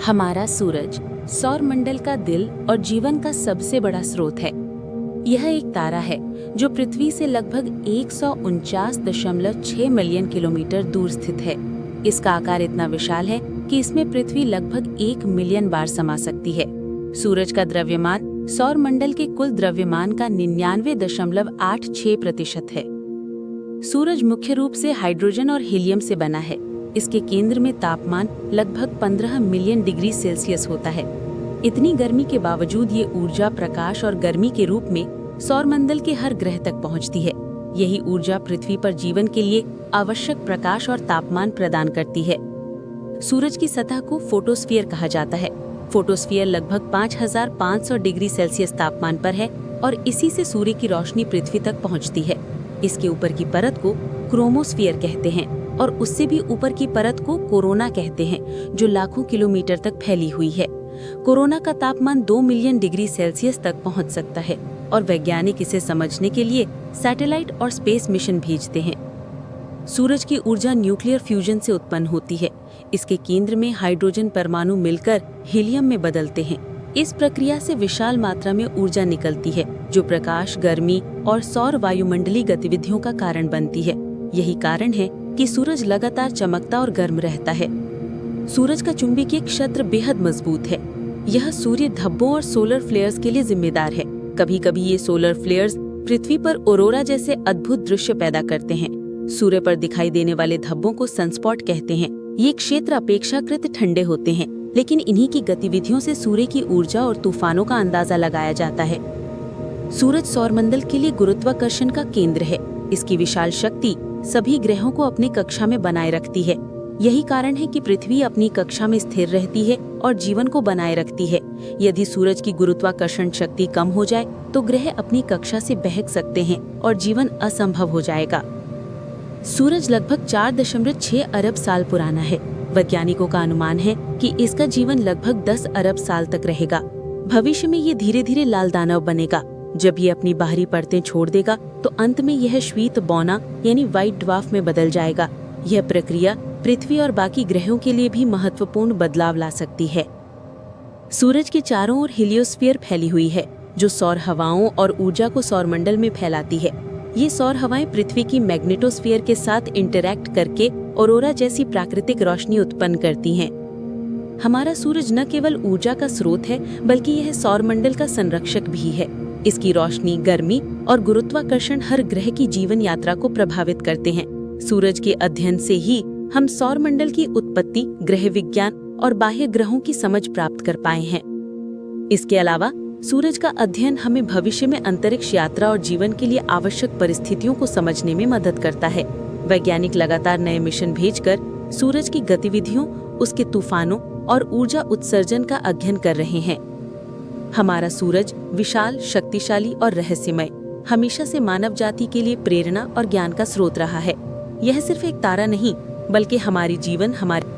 हमारा सूरज सौरमंडल का दिल और जीवन का सबसे बड़ा स्रोत है। यह एक तारा है जो पृथ्वी से लगभग 149.6 मिलियन किलोमीटर दूर स्थित है। इसका आकार इतना विशाल है कि इसमें पृथ्वी लगभग 1 मिलियन बार समा सकती है। सूरज का द्रव्यमान सौरमंडल के कुल द्रव्यमान का 99.86% है। सूरज मुख्य रूप से हाइड्रोजन और हीलियम से बना है। इसके केंद्र में तापमान लगभग 15 मिलियन डिग्री सेल्सियस होता है। इतनी गर्मी के बावजूद ये ऊर्जा प्रकाश और गर्मी के रूप में सौरमंडल के हर ग्रह तक पहुंचती है। यही ऊर्जा पृथ्वी पर जीवन के लिए आवश्यक प्रकाश और तापमान प्रदान करती है। सूरज की सतह को फोटोस्फीयर कहा जाता है। फोटोस्फीयर लगभग 5500 डिग्री सेल्सियस तापमान पर है और इसी से सूर्य की रोशनी पृथ्वी तक पहुंचती है। इसके ऊपर की परत को क्रोमोस्फीयर कहते हैं और उससे भी ऊपर की परत को कोरोना कहते हैं, जो लाखों किलोमीटर तक फैली हुई है। कोरोना का तापमान 2 मिलियन डिग्री सेल्सियस तक पहुंच सकता है और वैज्ञानिक इसे समझने के लिए सैटेलाइट और स्पेस मिशन भेजते हैं। सूरज की ऊर्जा न्यूक्लियर फ्यूजन से उत्पन्न होती है। इसके केंद्र में हाइड्रोजन परमाणु मिलकर हीलियम में बदलते हैं। इस प्रक्रिया से विशाल मात्रा में ऊर्जा निकलती है, जो प्रकाश, गर्मी और सौर वायुमंडलीय गतिविधियों का कारण बनती है। यही कारण है कि सूरज लगातार चमकता और गर्म रहता है। सूरज का चुंबकीय क्षेत्र बेहद मजबूत है। यह सूर्य धब्बों और सोलर फ्लेयर्स के लिए जिम्मेदार है। कभी कभी ये सोलर फ्लेयर्स पृथ्वी पर ऑरोरा जैसे अद्भुत दृश्य पैदा करते हैं। सूर्य पर दिखाई देने वाले धब्बों को सनस्पॉट कहते हैं। ये क्षेत्र अपेक्षाकृत ठंडे होते हैं, लेकिन इन्हीं की गतिविधियों से सूर्य की ऊर्जा और तूफानों का अंदाजा लगाया जाता है। सूरज सौरमंडल के लिए गुरुत्वाकर्षण का केंद्र है। इसकी विशाल शक्ति सभी ग्रहों को अपनी कक्षा में बनाए रखती है। यही कारण है कि पृथ्वी अपनी कक्षा में स्थिर रहती है और जीवन को बनाए रखती है। यदि सूरज की गुरुत्वाकर्षण शक्ति कम हो जाए तो ग्रह अपनी कक्षा से बहक सकते हैं और जीवन असंभव हो जाएगा। सूरज लगभग 4.6 अरब साल पुराना है। वैज्ञानिकों का अनुमान है कि इसका जीवन लगभग 10 अरब साल तक रहेगा। भविष्य में ये धीरे धीरे लाल दानव बनेगा। जब ये अपनी बाहरी परतें छोड़ देगा तो अंत में यह श्वेत बौना यानी व्हाइट ड्वार्फ में बदल जाएगा। यह प्रक्रिया पृथ्वी और बाकी ग्रहों के लिए भी महत्वपूर्ण बदलाव ला सकती है। सूरज के चारों ओर हीलियोस्फीयर फैली हुई है, जो सौर हवाओं और ऊर्जा को सौरमंडल में फैलाती है। ये सौर हवाएं पृथ्वी की मैग्नेटोस्फीयर के साथ इंटरैक्ट करके ऑरोरा जैसी प्राकृतिक रोशनी उत्पन्न करती हैं। हमारा सूरज न केवल ऊर्जा का स्रोत है, बल्कि यह सौरमंडल का संरक्षक भी है। इसकी रोशनी, गर्मी और गुरुत्वाकर्षण हर ग्रह की जीवन यात्रा को प्रभावित करते हैं। सूरज के अध्ययन से ही हम सौरमंडल की उत्पत्ति, ग्रह विज्ञान और बाह्य ग्रहों की समझ प्राप्त कर पाए हैं। इसके अलावा सूरज का अध्ययन हमें भविष्य में अंतरिक्ष यात्रा और जीवन के लिए आवश्यक परिस्थितियों को समझने में मदद करता है। वैज्ञानिक लगातार नए मिशन भेजकर सूरज की गतिविधियों, उसके तूफानों और ऊर्जा उत्सर्जन का अध्ययन कर रहे हैं। हमारा सूरज विशाल, शक्तिशाली और रहस्यमय हमेशा से मानव जाति के लिए प्रेरणा और ज्ञान का स्रोत रहा है। यह सिर्फ एक तारा नहीं, बल्कि हमारी जीवन, हमारे